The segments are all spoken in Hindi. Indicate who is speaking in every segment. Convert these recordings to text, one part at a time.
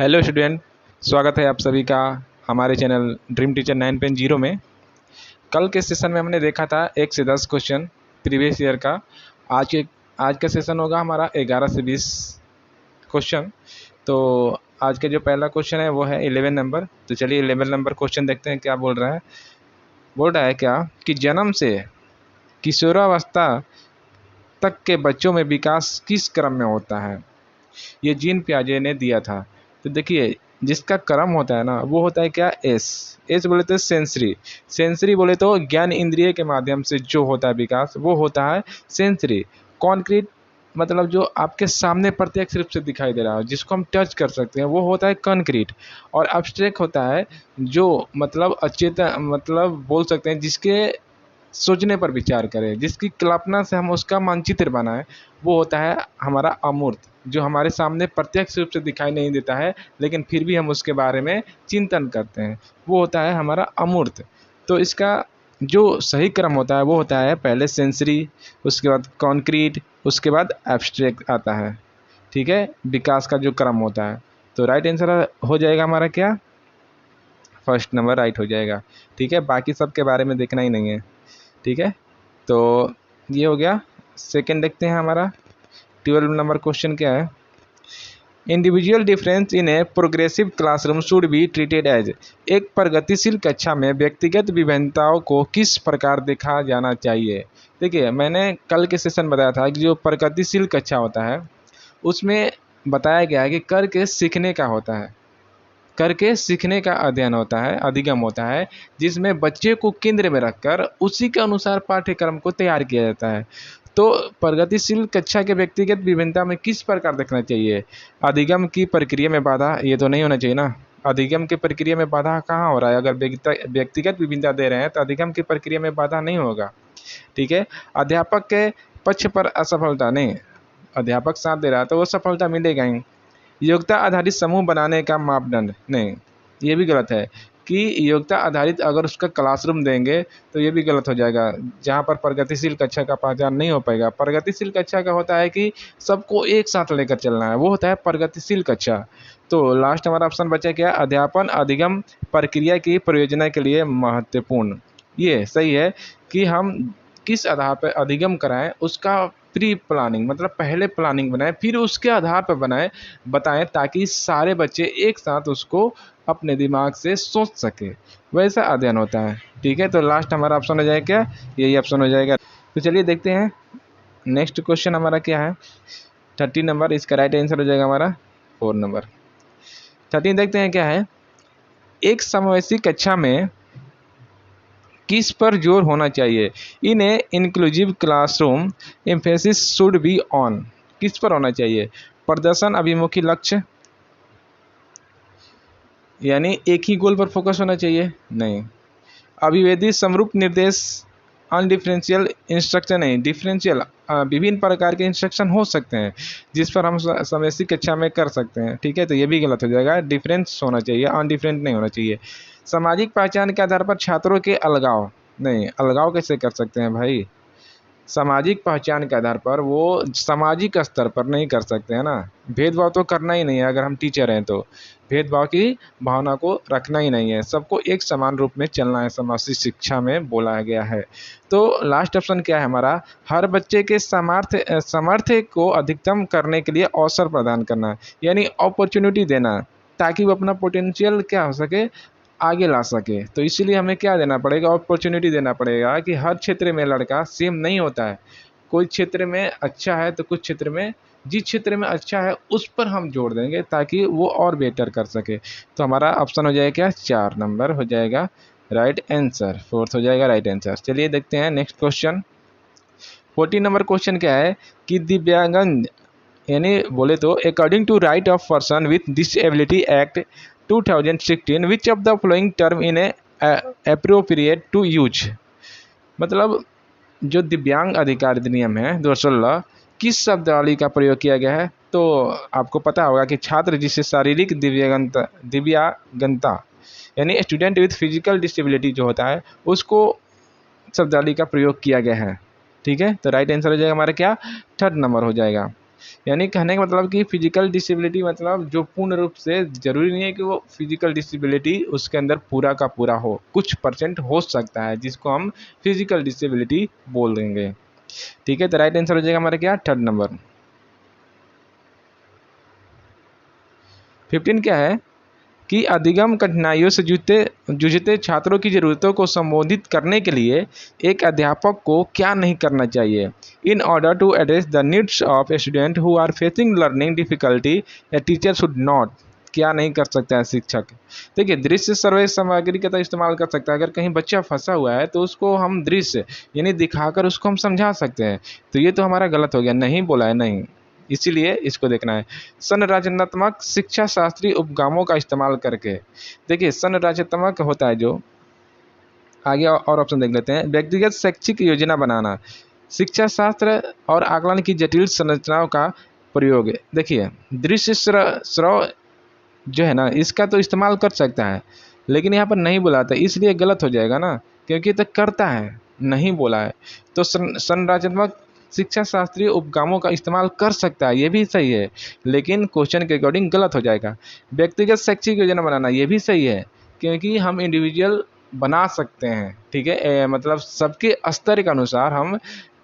Speaker 1: हेलो स्टूडेंट, स्वागत है आप सभी का हमारे चैनल ड्रीम टीचर 9.0 में। कल के सेशन में हमने देखा था 1 से 10 क्वेश्चन प्रीवियस ईयर का। आज का सेशन होगा हमारा 11 से 20 क्वेश्चन। तो आज का जो पहला क्वेश्चन है वो है 11 नंबर। तो चलिए 11 नंबर क्वेश्चन देखते हैं क्या बोल रहा है। बोल रहा है क्या कि जन्म से किशोरावस्था तक के बच्चों में विकास किस क्रम में होता है। ये जीन पियाजे ने दिया था। तो देखिए, जिसका क्रम होता है ना वो होता है क्या, एस बोले तो सेंसरी बोले तो ज्ञान इंद्रिय के माध्यम से जो होता है विकास वो होता है सेंसरी। कॉन्क्रीट मतलब जो आपके सामने प्रत्यक्ष रूप से दिखाई दे रहा है, जिसको हम टच कर सकते हैं, वो होता है कंक्रीट। और एब्स्ट्रैक्ट होता है जो मतलब अचेतन, मतलब बोल सकते हैं जिसके सोचने पर विचार करें, जिसकी कल्पना से हम उसका मानचित्र बनाएं, वो होता है हमारा अमूर्त, जो हमारे सामने प्रत्यक्ष रूप से दिखाई नहीं देता है लेकिन फिर भी हम उसके बारे में चिंतन करते हैं, वो होता है हमारा अमूर्त। तो इसका जो सही क्रम होता है वो होता है पहले सेंसरी, उसके बाद कॉन्क्रीट, उसके बाद एब्स्ट्रैक्ट आता है। ठीक है, विकास का जो क्रम होता है। तो राइट आंसर हो जाएगा हमारा क्या, फर्स्ट नंबर राइट हो जाएगा। ठीक है, बाकी सब के बारे में देखना ही नहीं है। ठीक है, तो ये हो गया। सेकंड देखते हैं हमारा 12 नंबर क्वेश्चन क्या है। Individual difference in a progressive classroom should be treated as. एक प्रगतिशील कक्षा में व्यक्तिगत विभिन्नताओं को किस प्रकार देखा जाना चाहिए। देखिए, मैंने कल के सेशन बताया था कि जो प्रगतिशील कक्षा होता है उसमें बताया गया है कि करके सीखने का होता है, करके सीखने का अध्ययन होता है, अधिगम होता है, जिसमें बच्चे को केंद्र में रखकर उसी के अनुसार पाठ्यक्रम को तैयार किया जाता है। तो प्रगतिशील कक्षा के व्यक्तिगत विभिन्नता में किस प्रकार देखना चाहिए। अधिगम की प्रक्रिया में बाधा, ये तो नहीं होना चाहिए ना। अधिगम की प्रक्रिया में बाधा कहाँ हो रहा है, अगर व्यक्तिगत विभिन्नता दे रहे हैं तो अधिगम की प्रक्रिया में बाधा नहीं होगा। ठीक है, अध्यापक के पक्ष पर असफलता नहीं, अध्यापक साथ दे रहा है तो वो सफलता मिलेगा ही। योग्यता आधारित समूह बनाने का मापदंड नहीं, ये भी गलत है कि योग्यता आधारित अगर उसका क्लासरूम देंगे तो ये भी गलत हो जाएगा, जहाँ पर प्रगतिशील कक्षा का पहचान नहीं हो पाएगा। प्रगतिशील कक्षा का होता है कि सबको एक साथ लेकर चलना है, वो होता है प्रगतिशील कक्षा। तो लास्ट हमारा ऑप्शन बचा क्या, अध्यापन अधिगम प्रक्रिया की प्रयोजना के लिए महत्वपूर्ण। ये सही है कि हम किस आधार पर अधिगम कराएं, उसका प्री प्लानिंग मतलब पहले प्लानिंग बनाएं, फिर उसके आधार पर बताएं ताकि सारे बच्चे एक साथ उसको अपने दिमाग से सोच सके, वैसा अध्ययन होता है। ठीक है, तो लास्ट हमारा ऑप्शन हो जाएगा क्या, यही ऑप्शन हो जाएगा। तो चलिए देखते हैं नेक्स्ट क्वेश्चन हमारा क्या है। 13 नंबर, इसका राइट आंसर हो जाएगा हमारा 4 नंबर। 13 देखते हैं क्या है। एक समावेशी कक्षा में किस पर जोर होना चाहिए। In a inclusive classroom emphasis should be on. किस पर होना चाहिए, प्रदर्शन अभिमुखी लक्ष्य, यानी एक ही गोल पर फोकस होना चाहिए, नहीं। अभिवेदी समरूप निर्देश, अनडिफरेंशियल इंस्ट्रक्शन नहीं, डिफरेंशियल विभिन्न प्रकार के इंस्ट्रक्शन हो सकते हैं जिस पर हम समवेशी कक्षा में कर सकते हैं। ठीक है, तो ये भी गलत हो जाएगा, डिफरेंस होना चाहिए, अनडिफरेंट नहीं होना चाहिए। सामाजिक पहचान के आधार पर छात्रों के अलगाव नहीं, अलगाव कैसे कर सकते हैं भाई, सामाजिक पहचान के आधार पर वो सामाजिक स्तर पर नहीं कर सकते हैं ना। भेदभाव तो करना ही नहीं है, अगर हम टीचर हैं तो भेदभाव की भावना को रखना ही नहीं है, सबको एक समान रूप में चलना है, समाजिक शिक्षा में बोला गया है। तो लास्ट ऑप्शन क्या है हमारा, हर बच्चे के सामर्थ्य को अधिकतम करने के लिए अवसर प्रदान करना, यानी अपॉर्चुनिटी देना ताकि वो अपना पोटेंशियल क्या हो सके, आगे ला सके। तो इसीलिए हमें क्या देना पड़ेगा, अपॉर्चुनिटी देना पड़ेगा कि हर क्षेत्र में लड़का सेम नहीं होता है, कोई क्षेत्र में अच्छा है तो कुछ क्षेत्र में, जिस क्षेत्र में अच्छा है उस पर हम जोड़ देंगे ताकि वो और बेटर कर सके। तो हमारा ऑप्शन हो जाएगा क्या, 4 नंबर हो जाएगा राइट आंसर, 4th हो जाएगा राइट आंसर। चलिए देखते हैं नेक्स्ट क्वेश्चन। 14 नंबर क्वेश्चन क्या है कि दिव्यांगन, यानी बोले तो according to right of person with disability act 2016 which of the following term in a appropriate to use. मतलब जो दिव्यांग अधिकार अधिनियम है 2016, किस शब्दावली का प्रयोग किया गया है। तो आपको पता होगा कि छात्र जिसे शारीरिक दिव्यांगता यानी स्टूडेंट विथ फिजिकल डिसेबिलिटी जो होता है उसको शब्दावली का प्रयोग किया गया है। ठीक है, तो राइट आंसर हो जाएगा हमारा क्या, 3rd नंबर हो जाएगा। यानी कहने का मतलब कि फिजिकल डिसेबिलिटी मतलब जो पूर्ण रूप से जरूरी नहीं है कि वो फिजिकल डिसेबिलिटी उसके अंदर पूरा का पूरा हो, कुछ परसेंट हो सकता है जिसको हम फिजिकल डिसेबिलिटी बोल देंगे। ठीक है, तो राइट आंसर हो जाएगा हमारा क्या, थर्ड नंबर। 15 क्या है कि अधिगम कठिनाइयों से जूझते छात्रों की ज़रूरतों को संबोधित करने के लिए एक अध्यापक को क्या नहीं करना चाहिए। In order to address the needs of a student who are facing learning difficulty a teacher should not, क्या नहीं कर सकता है शिक्षक। देखिए, दृश्य सर्वे सामग्री का तो इस्तेमाल कर सकता है। अगर कहीं बच्चा फंसा हुआ है तो उसको हम दृश्य यानी दिखाकर उसको हम समझा सकते हैं। तो ये तो हमारा गलत हो गया, नहीं बोला है, नहीं, इसीलिए इसको देखना है। संरचनात्मक शिक्षा शास्त्रीय उपगमों का इस्तेमाल करके, देखिए संरचनात्मक होता है जो, आगे और ऑप्शन देख लेते हैं। व्यक्तिगत शैक्षिक योजना बनाना, शिक्षा शास्त्र और आकलन की जटिल संरचनाओं का प्रयोग। देखिए दृश्य श्रव जो है ना, इसका तो इस्तेमाल कर सकता है, लेकिन यहाँ पर नहीं बुलाता, इसलिए गलत हो जाएगा ना, क्योंकि तो करता है, नहीं बोला है। तो संरचनात्मक शिक्षा शास्त्रीय उपगमों का इस्तेमाल कर सकता है, ये भी सही है, लेकिन क्वेश्चन के अकॉर्डिंग गलत हो जाएगा। व्यक्तिगत शैक्षिक योजना बनाना, ये भी सही है, क्योंकि हम इंडिविजुअल बना सकते हैं। ठीक है, मतलब सबके स्तर के अनुसार हम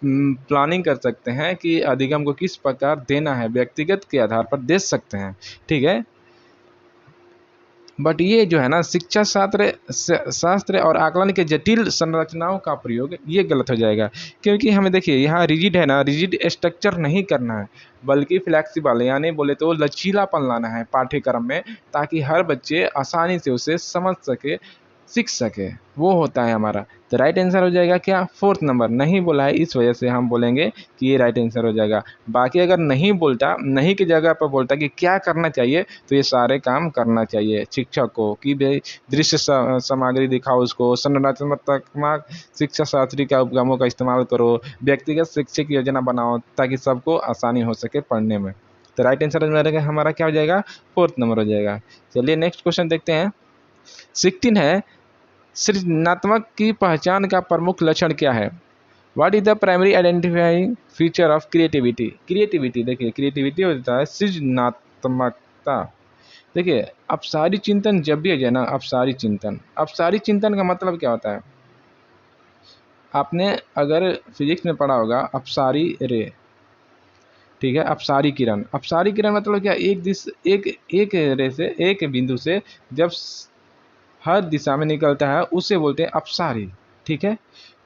Speaker 1: प्लानिंग कर सकते हैं कि अधिगम को किस प्रकार देना है, व्यक्तिगत के आधार पर दे सकते हैं। ठीक है, बट ये जो है ना शिक्षा शास्त्र और आकलन के जटिल संरचनाओं का प्रयोग, ये गलत हो जाएगा, क्योंकि हमें देखिए यहाँ रिजिड है ना, रिजिड स्ट्रक्चर नहीं करना है, बल्कि फ्लैक्सिबल यानी बोले तो लचीलापन लाना है पाठ्यक्रम में, ताकि हर बच्चे आसानी से उसे समझ सके, सीख सके, वो होता है हमारा। तो राइट आंसर हो जाएगा क्या, फोर्थ नंबर। नहीं बोला है, इस वजह से हम बोलेंगे कि ये राइट आंसर हो जाएगा। बाकी अगर नहीं बोलता, नहीं की जगह पर बोलता कि क्या करना चाहिए, तो ये सारे काम करना चाहिए शिक्षक को, कि भाई दृश्य सामग्री दिखाओ उसको, संरचनात्मक शिक्षा शास्त्री का उपगमों का इस्तेमाल करो, व्यक्तिगत शिक्षक योजना बनाओ, ताकि सबको आसानी हो सके पढ़ने में। तो राइट आंसर हमारा क्या हो जाएगा, फोर्थ नंबर हो जाएगा। चलिए नेक्स्ट क्वेश्चन देखते हैं। 16 है, सृजनात्मक की पहचान का प्रमुख लक्षण क्या है। What is the primary identifying feature of creativity. Creativity, देखिए क्रिएटिविटी होता है सृजनात्मकता। देखिए अपसारी चिंतन जब भी आ जाए ना, अपसारी चिंतन का मतलब क्या होता है, आपने अगर फिजिक्स में पढ़ा होगा अपसारी रे। ठीक है, अपसारी किरण, अपसारी किरण मतलब क्या, एक रे से, एक बिंदु से जब हर दिशा में निकलता है उसे बोलते हैं अपसारी। ठीक है,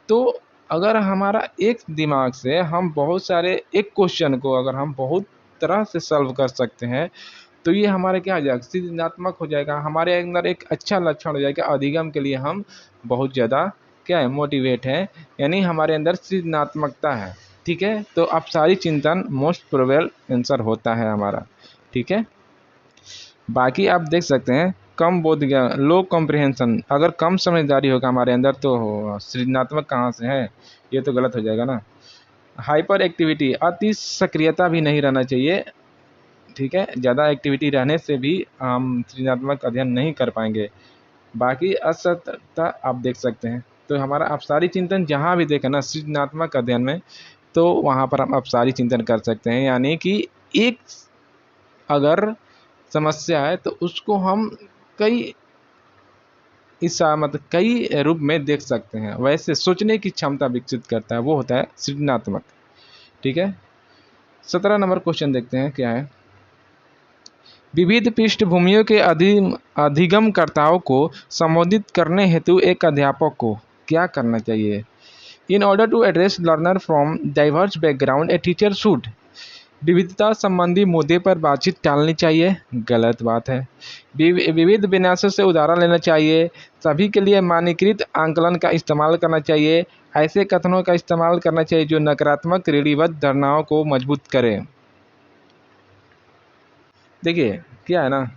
Speaker 1: तो अगर हमारा एक दिमाग से हम बहुत सारे एक क्वेश्चन को अगर हम बहुत तरह से सॉल्व कर सकते हैं, तो ये हमारे क्या हो जाएगा, सृजनात्मक हो जाएगा, हमारे अंदर एक अच्छा लक्षण हो जाएगा। अधिगम के लिए हम बहुत ज़्यादा क्या है, मोटिवेट है, यानी हमारे अंदर सृजनात्मकता है। ठीक है, तो अपसारी चिंतन मोस्ट प्रोबेबल आंसर होता है हमारा। ठीक है, बाकी आप देख सकते हैं कम बोध ज्ञान, लो कॉम्प्रिहेंशन, अगर कम समझदारी होगा हमारे अंदर तो सृजनात्मक कहाँ से है, ये तो गलत हो जाएगा ना। हाइपर एक्टिविटी, अति सक्रियता भी नहीं रहना चाहिए। ठीक है, ज़्यादा एक्टिविटी रहने से भी हम सृजनात्मक अध्ययन नहीं कर पाएंगे। बाकी असतर्कता आप देख सकते हैं, तो हमारा अपसारी चिंतन जहाँ भी देखें ना सृजनात्मक अध्ययन में, तो वहाँ पर हम अपसारी चिंतन कर सकते हैं, यानी कि एक अगर समस्या है तो उसको हम कई मतलब कई रूप में देख सकते हैं, वैसे सोचने की क्षमता विकसित करता है, वो होता है सृजनात्मक। ठीक है, 17 नंबर क्वेश्चन देखते हैं क्या है। विविध पृष्ठभूमियों के अधिगमकर्ताओं को संबोधित करने हेतु एक अध्यापक को क्या करना चाहिए। In order to address learner from diverse background a teacher should, विविधता संबंधी मुद्दे पर बातचीत टालनी चाहिए, गलत बात है। विविध विन्यासों से उदाहरण लेना चाहिए, सभी के लिए मानकीकृत आंकलन का इस्तेमाल करना चाहिए, ऐसे कथनों का इस्तेमाल करना चाहिए जो नकारात्मक रूढ़िबद्ध धारणाओं को मजबूत करें। देखिए क्या है ना,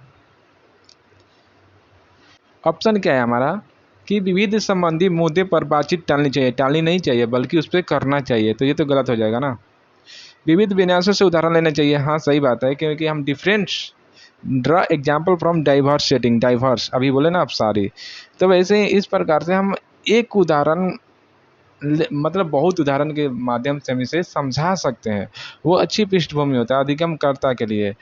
Speaker 1: ऑप्शन क्या है हमारा कि विविध संबंधी मुद्दे पर बातचीत टालनी चाहिए, टालनी नहीं चाहिए बल्कि उस पर करना चाहिए, तो ये तो गलत हो जाएगा ना। विविध विन्यासों से उदाहरण लेना चाहिए, हाँ सही बात है, क्योंकि हम different draw example from diverse setting, diverse अभी बोले ना आप सारी, तो वैसे ही इस प्रकार से हम एक उदाहरण मतलब बहुत उदाहरण के माध्यम से हम इसे समझा सकते हैं। वो अच्छी पृष्ठभूमि होता है अधिगमकर्ता के लिए।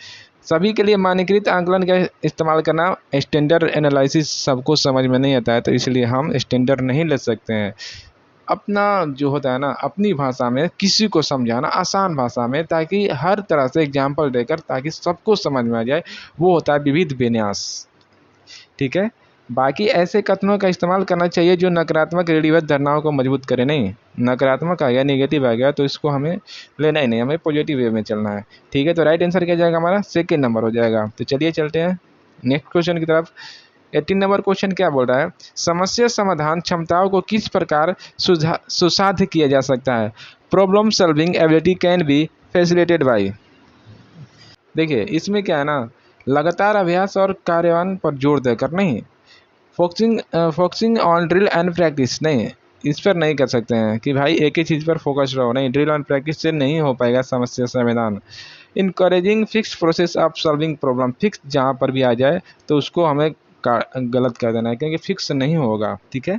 Speaker 1: सभी के लिए मानकीकृत आंकलन का इस्तेमाल करना, स्टैंडर्ड एनालिसिस सबको समझ में नहीं आता है, तो इसलिए हम स्टैंडर्ड नहीं ले सकते हैं। अपना जो होता है ना, अपनी भाषा में किसी को समझाना आसान भाषा में, ताकि हर तरह से एग्जाम्पल देकर ताकि सबको समझ में आ जाए, वो होता है विविध विन्यास। ठीक है। बाकी ऐसे कथनों का इस्तेमाल करना चाहिए जो नकारात्मक रूढ़िबद्ध धारणाओं को मजबूत करे। नहीं, नकारात्मक आ गया, नेगेटिव आ गया, तो इसको हमें लेना ही नहीं, हमें पॉजिटिव वे में चलना है। ठीक है, तो राइट आंसर क्या जाएगा हमारा? सेकेंड नंबर हो जाएगा। तो चलिए चलते हैं नेक्स्ट क्वेश्चन की तरफ। 18 नंबर क्वेश्चन क्या बोल रहा है? समस्या समाधान क्षमताओं को किस प्रकार सुसाध्य किया जा सकता है? Problem solving ability can be facilitated bye. देखिए इसमें क्या है ना, लगातार अभ्यास और कार्यान्वयन पर जोर देकर। नहीं, focusing on drill and practice. नहीं, इस पर नहीं कर सकते हैं कि भाई एक ही चीज़ पर फोकस रहो। नहीं, ड्रिल एंड प्रैक्टिस से नहीं हो पाएगा समस्या समाधान। Encouraging fix process of solving problem. Fix जहाँ पर भी आ जाए तो उसको हमें गलत कर देना है, क्योंकि फिक्स नहीं होगा। ठीक है,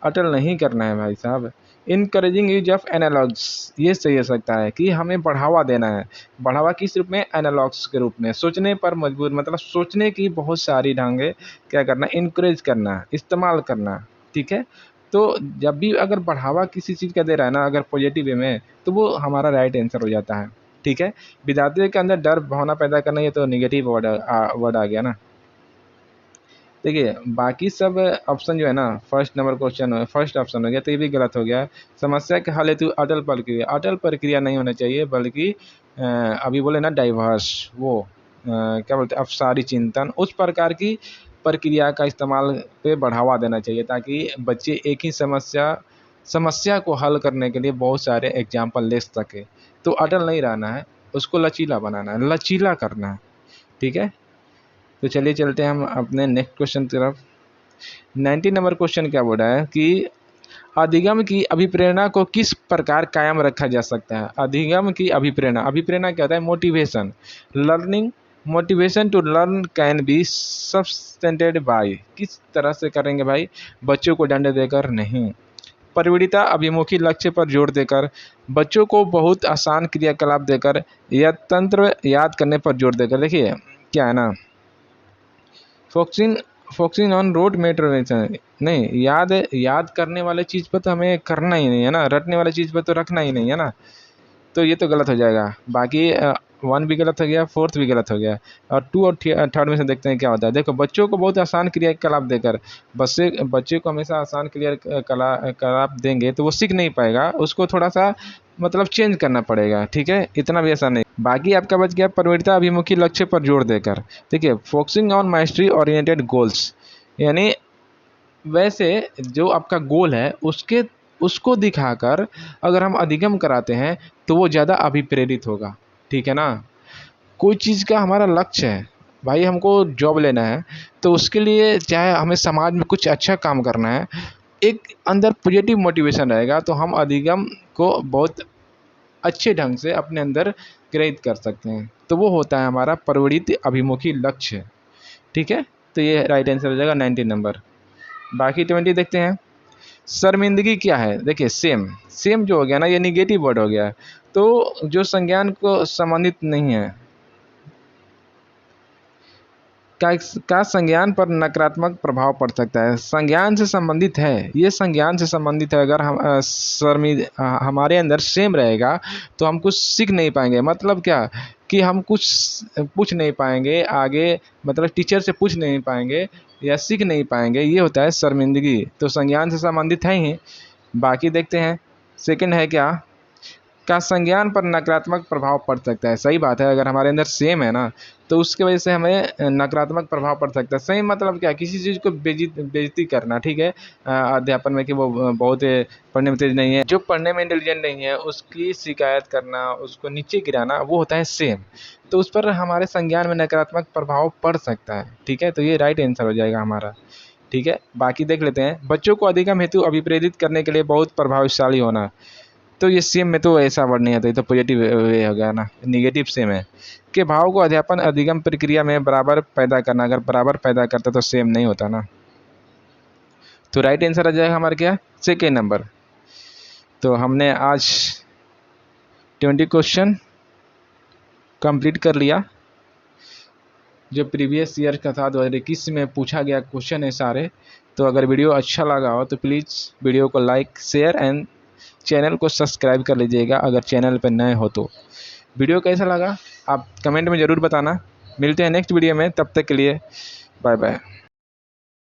Speaker 1: अटल नहीं करना है भाई साहब। इनकरेजिंग यूज ऑफ एनालॉग्स, ये सही हो सकता है कि हमें बढ़ावा देना है। बढ़ावा किस रूप में? एनालॉग्स के रूप में। सोचने पर मजबूर, मतलब सोचने की बहुत सारी ढंगे क्या करना, इनकरेज करना, इस्तेमाल करना। ठीक है, तो जब भी अगर बढ़ावा किसी चीज़ का दे रहा है ना, अगर पॉजिटिव वे में, तो वो हमारा राइट आंसर हो जाता है। ठीक है, विद्यार्थियों के अंदर डर भावना पैदा करना, ये तो निगेटिव वर्ड आ गया ना। देखिए बाकी सब ऑप्शन जो है ना, फर्स्ट ऑप्शन हो गया, तो ये भी गलत हो गया। समस्या के हल हेतु अटल प्रक्रिया, अटल प्रक्रिया नहीं होना चाहिए, बल्कि अभी बोले ना डाइवर्स, वो क्या बोलते हैं, अवसारी चिंतन, उस प्रकार की प्रक्रिया का इस्तेमाल पे बढ़ावा देना चाहिए, ताकि बच्चे एक ही समस्या को हल करने के लिए बहुत सारे एग्जाम्पल ले सके। तो अटल नहीं रहना है, उसको लचीला बनाना है, लचीला करना है। ठीक है, तो चलिए चलते हैं हम अपने नेक्स्ट क्वेश्चन की तरफ। 19 नंबर क्वेश्चन क्या बोल रहा है कि अधिगम की अभिप्रेरणा को किस प्रकार कायम रखा जा सकता है? अधिगम की अभिप्रेरणा, अभिप्रेरणा क्या होता है? Motivation, learning. Motivation to learn can be substantiated by. किस तरह से करेंगे भाई? बच्चों को दंड देकर नहीं, प्रवृत्ता अभिमुखी लक्ष्य पर जोर देकर, बच्चों को बहुत आसान क्रियाकलाप देकर, या तंत्र याद करने पर जोर देकर। देखिए क्या है ना, फोकसिंग ऑन रोड मेट्रोवेशन। नहीं, याद करने वाले चीज़ पर तो हमें करना ही नहीं है ना, रटने वाले चीज़ पर तो रखना ही नहीं है ना, तो ये तो गलत हो जाएगा। बाकी 1 भी गलत हो गया, 4th भी गलत हो गया, और 2 और 3rd में से देखते हैं क्या होता है। देखो, बच्चों को बहुत आसान क्रियाकलाप देकर, बच्चे को हमेशा आसान क्रियाकलाप देंगे तो वो सीख नहीं पाएगा, उसको थोड़ा सा मतलब चेंज करना पड़ेगा। ठीक है, इतना भी आसान नहीं। बाकी आपका बच गया प्रवृत्ता अभिमुखी लक्ष्य पर जोर देकर। देखिए, focusing on mastery oriented goals, यानी वैसे जो आपका गोल है उसको दिखाकर अगर हम अधिगम कराते हैं तो वो ज़्यादा अभिप्रेरित होगा। ठीक है ना, कोई चीज़ का हमारा लक्ष्य है भाई, हमको जॉब लेना है, तो उसके लिए चाहे हमें समाज में कुछ अच्छा काम करना है, एक अंदर पॉजिटिव मोटिवेशन रहेगा, तो हम अधिगम को बहुत अच्छे ढंग से अपने अंदर ग्रहित कर सकते हैं। तो वो होता है हमारा प्रवृत्ति अभिमुखी लक्ष्य। ठीक है, तो ये राइट आंसर हो जाएगा 19 नंबर। बाकी 20 देखते हैं। शर्मिंदगी क्या है? देखिए सेम जो हो गया ना, ये निगेटिव वर्ड हो गया, तो जो संज्ञान को संबंधित नहीं है, का संज्ञान पर नकारात्मक प्रभाव पड़ सकता है। संज्ञान से संबंधित है, ये संज्ञान से संबंधित है। अगर हमारे अंदर सेम रहेगा तो हम कुछ सीख नहीं पाएंगे। मतलब क्या कि हम कुछ पूछ नहीं पाएंगे आगे, मतलब टीचर से पूछ नहीं पाएंगे या सीख नहीं पाएंगे, ये होता है शर्मिंदगी। तो संज्ञान से संबंधित है ही। बाकी देखते हैं सेकंड है क्या, का संज्ञान पर नकारात्मक प्रभाव पड़ सकता है। सही बात है, अगर हमारे अंदर सेम है ना, तो उसके वजह से हमें नकारात्मक प्रभाव पड़ सकता है। सही मतलब क्या, किसी चीज़ को बेइज्जती करना। ठीक है, अध्यापन में कि वो बहुत पढ़ने में तेज नहीं है, जो पढ़ने में इंटेलिजेंट नहीं है उसकी शिकायत करना, उसको नीचे गिराना, वो होता है सेम। तो उस पर हमारे संज्ञान में नकारात्मक प्रभाव पड़ सकता है। ठीक है, तो ये राइट आंसर हो जाएगा हमारा। ठीक है, बाकी देख लेते हैं। बच्चों को अधिगम हेतु अभिप्रेरित करने के लिए बहुत प्रभावशाली होना, तो ये सेम में तो ऐसा वर्ड नहीं आता, ये तो पॉजिटिव वे हो गया ना, निगेटिव सेम है। कि भाव को अध्यापन अधिगम प्रक्रिया में बराबर पैदा करना, अगर बराबर पैदा करता तो सेम नहीं होता ना। तो राइट आंसर आ जाएगा हमारा क्या, सेकेंड नंबर। तो हमने आज 20 क्वेश्चन कंप्लीट कर लिया जो प्रीवियस ईयर का था 2021 में पूछा गया क्वेश्चन है सारे। तो अगर वीडियो अच्छा लगा हो तो प्लीज़ वीडियो को लाइक शेयर एंड चैनल को सब्सक्राइब कर लीजिएगा अगर चैनल पर नए हो तो। वीडियो कैसा लगा आप कमेंट में ज़रूर बताना। मिलते हैं नेक्स्ट वीडियो में, तब तक के लिए बाय बाय।